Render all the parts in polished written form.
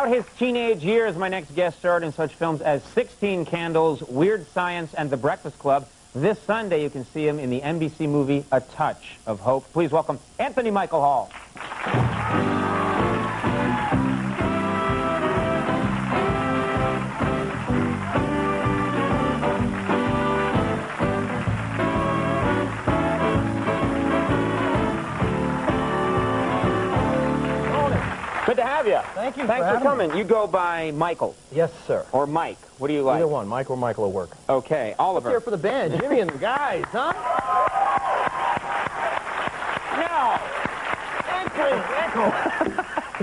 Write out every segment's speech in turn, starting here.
his teenage years, my next guest starred in such films as 16 Candles, Weird Science, and The Breakfast Club. This Sunday, you can see him in the NBC movie A Touch of Hope. Please welcome Anthony Michael Hall. Good to have you. Thank you. Thanks for coming. You go by Michael. Yes, sir. Or Mike. What do you like? Either one. Mike or Michael will work. Okay. Oliver. Let's hear it for the band. Jimmy and the guys, huh? No.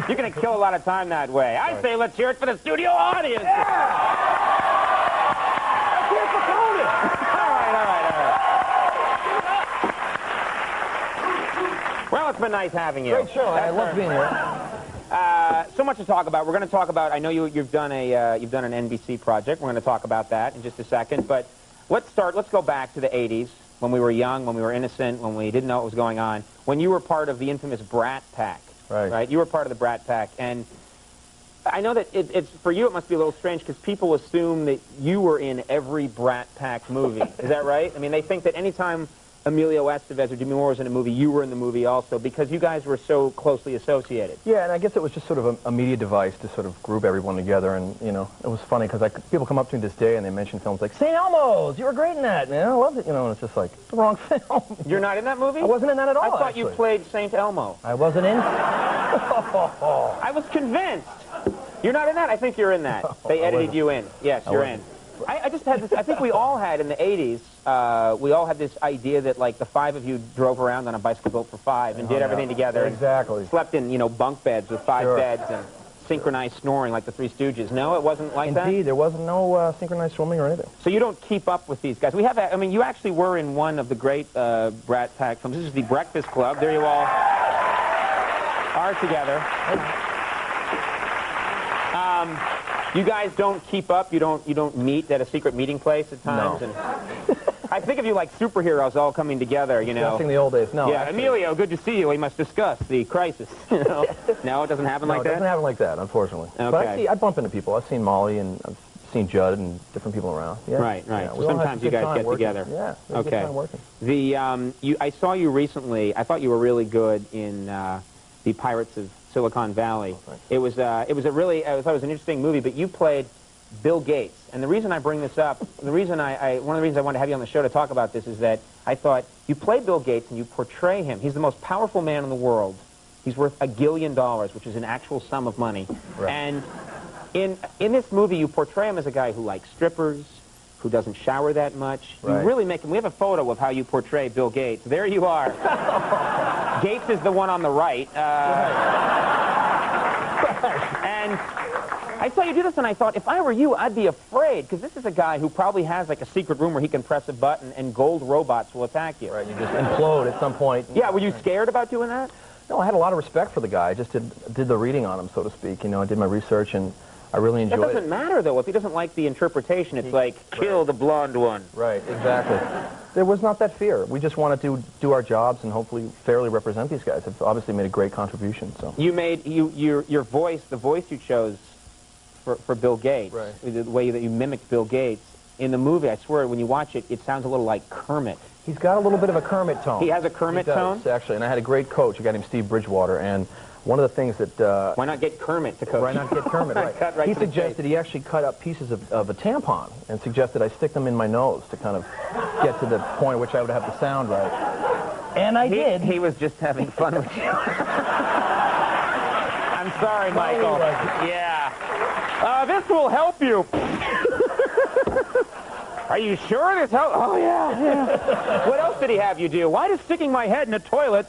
You're going to kill a lot of time that way. I say let's hear it for the studio audience. Yeah. Let's hear it for Conan. All right. Well, it's been nice having you. Great show. I love being here. So much to talk about. We're going to talk about. I know you've done an NBC project. We're going to talk about that in just a second. But let's go back to the '80s when we were young, when we were innocent, when we didn't know what was going on. When you were part of the infamous Brat Pack. Right. You were part of the Brat Pack, and I know that it's for you. It must be a little strange because people assume that you were in every Brat Pack movie. Is that right? I mean, they think that anytime Emilio Estevez or Demi Moore was in a movie, you were in the movie also, because you guys were so closely associated. Yeah, and I guess it was just sort of a media device to sort of group everyone together, and, you know, it was funny because people come up to me this day and they mention films like St. Elmo's, you were great in that, man, I loved it, you know, and it's just like, it's the wrong film. You're not in that movie? I wasn't in that at all, I thought actually. you played St. Elmo. I wasn't in? I was convinced. You're not in that? I think you're in that. They edited you in. Yes, you're in. I just had this, I think we all had in the 80s, we all had this idea that, like, the five of you drove around on a bicycle built for five and did everything together. Exactly. Slept in, you know, bunk beds with five beds and synchronized snoring like the Three Stooges. No, it wasn't like that? Indeed, there wasn't no synchronized swimming or anything. So you don't keep up with these guys. We have, I mean, you actually were in one of the great Brat Pack films. This is The Breakfast Club. There you all are together. You guys don't keep up. You don't meet at a secret meeting place at times. No. And I think of you like superheroes all coming together. You know. Discussing the old days. No. Yeah, actually. Emilio, good to see you. We must discuss the crisis. You know? No, it doesn't happen like that. No, it doesn't happen like that, unfortunately. Okay. But I bump into people. I've seen Molly and I've seen Judd and different people around. Yeah. Right. Yeah, Well, sometimes you guys get together. Yeah. Okay. Good time working. I saw you recently. I thought you were really good in the Pirates of Silicon Valley. Oh, it was an interesting movie, but you played Bill Gates. And the reason I bring this up, one of the reasons I wanted to have you on the show to talk about this is that I thought you play Bill Gates and you portray him. He's the most powerful man in the world. He's worth $1 billion, which is an actual sum of money. Right. And in this movie, you portray him as a guy who likes strippers, who doesn't shower that much. Right. You really make him. We have a photo of how you portray Bill Gates. There you are. Gates is the one on the right. And I saw you do this, and I thought, if I were you, I'd be afraid, because this is a guy who probably has, like, a secret room where he can press a button and gold robots will attack you. Right, you just implode at some point. Yeah, were you scared about doing that? No, I had a lot of respect for the guy. I just did the reading on him, so to speak. You know, I did my research, and I really enjoyed it. That doesn't matter, though. If he doesn't like the interpretation, it's like, kill the blonde one. Right, exactly. There was not that fear. We just wanted to do our jobs and hopefully fairly represent these guys. Have obviously made a great contribution. So you made your voice, the voice you chose for Bill Gates, right. The way that you mimicked Bill Gates in the movie. I swear, when you watch it, it sounds a little like Kermit. He's got a little bit of a Kermit tone. He has a Kermit tone? Actually, and I had a great coach, a guy named Steve Bridgewater, and one of the things that... why not get Kermit to coach? Why not get Kermit, right. He suggested he actually cut up pieces of a tampon and suggested I stick them in my nose to kind of get to the point at which I would have the sound right. And I did. He was just having fun with you. I'm sorry, Michael. Yeah. This will help you. Are you sure this helps? Oh, yeah. What else did he have you do? Why does sticking my head in a toilet?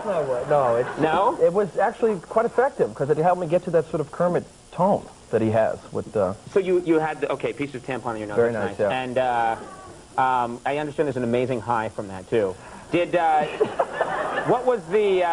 No, it was actually quite effective because it helped me get to that sort of Kermit tone that he has with. So you had piece of tampon in your nose. Very nice. Yeah. And I understand there's an amazing high from that too. What was the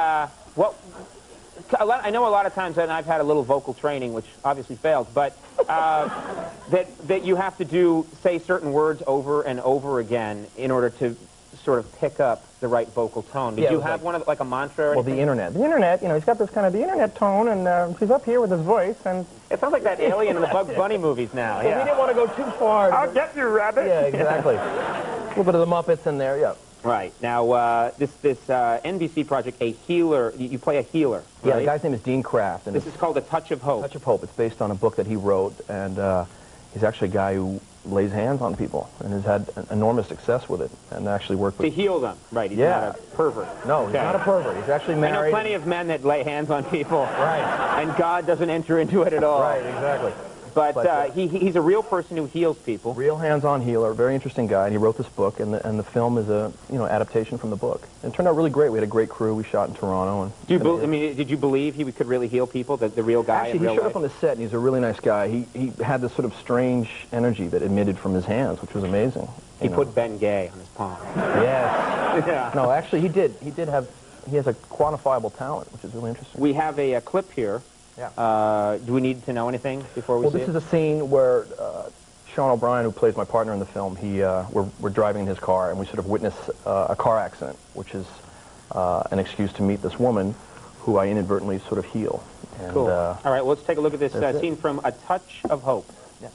I know a lot of times, and I've had a little vocal training, which obviously failed, but that you have to say certain words over and over again in order to sort of pick up the right vocal tone? Did you have one of like a mantra? Or well, the internet. The internet, you know, he's got this kind of the internet tone, and he's up here with his voice, and it sounds like that alien in the Bugs Bunny movies now. Yeah. We didn't want to go too far. I'll get you, rabbit. Yeah, exactly. A little bit of the Muppets in there. Yeah. Right. Now, this NBC project, a healer, you play a healer, right? Yeah, the guy's name is Dean Kraft. And this is called A Touch of Hope. Touch of Hope. It's based on a book that he wrote, and he's actually a guy who lays hands on people and has had enormous success with it, and actually worked with... To heal them, right. He's not a pervert. No, he's not a pervert. He's actually married. I know plenty of men that lay hands on people. Right. And God doesn't enter into it at all. Right, exactly. But he's a real person who heals people. Real hands-on healer, very interesting guy, and he wrote this book, and the film is a adaptation from the book. And it turned out really great. We had a great crew. We shot in Toronto. And did you believe he could really heal people? The real guy. Actually, he showed up on the set, and he's a really nice guy. He had this sort of strange energy that emitted from his hands, which was amazing. He put Ben Gay on his palm. Yes. Yeah. No, actually, he has a quantifiable talent, which is really interesting. We have a clip here. Yeah. Do we need to know anything before we see it? Well, this is a scene where Conan O'Brien, who plays my partner in the film, we're driving in his car, and we sort of witness a car accident, which is an excuse to meet this woman who I inadvertently sort of heal. And, cool. All right, well, let's take a look at this scene from A Touch of Hope. Yeah.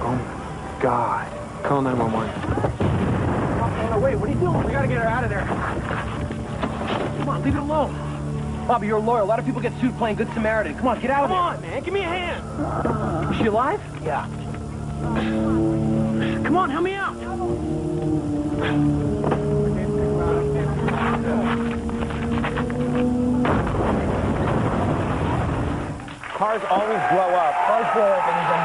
Oh, my God. Call 911. No, wait, what are you doing? We gotta get her out of there. Come on, leave it alone. Bobby, you're a lawyer. A lot of people get sued playing Good Samaritan. Come on, get out of there. Come on, man. Give me a hand. Is she alive? Yeah. Come on, help me out. Cars always blow up.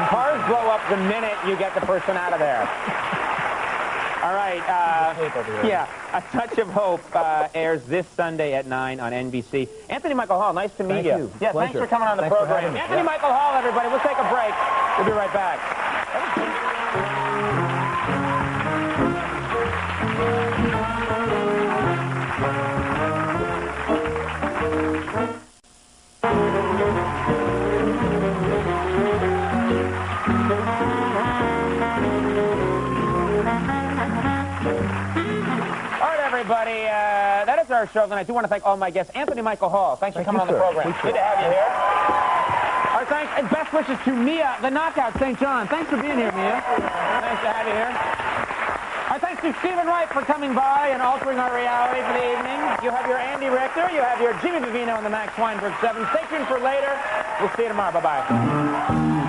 Cars blow up the minute you get the person out of there. All right. Yeah, A Touch of Hope airs this Sunday at 9 on NBC. Anthony Michael Hall, nice to meet you. Yeah, Pleasure. thanks for coming on the program. Anthony Michael Hall, everybody. We'll take a break. We'll be right back. Everybody, that is our show, and I do want to thank all my guests. Anthony Michael Hall, thanks for coming on the program. Good to have you here. Our thanks and best wishes to Mia, the Knockout St. John. Thanks for being here, Mia. Nice to have you here. Our thanks to Stephen Wright for coming by and altering our reality for the evening. You have your Andy Richter, you have your Jimmy Vivino and the Max Weinberg 7. Stay tuned for later. We'll see you tomorrow. Bye-bye.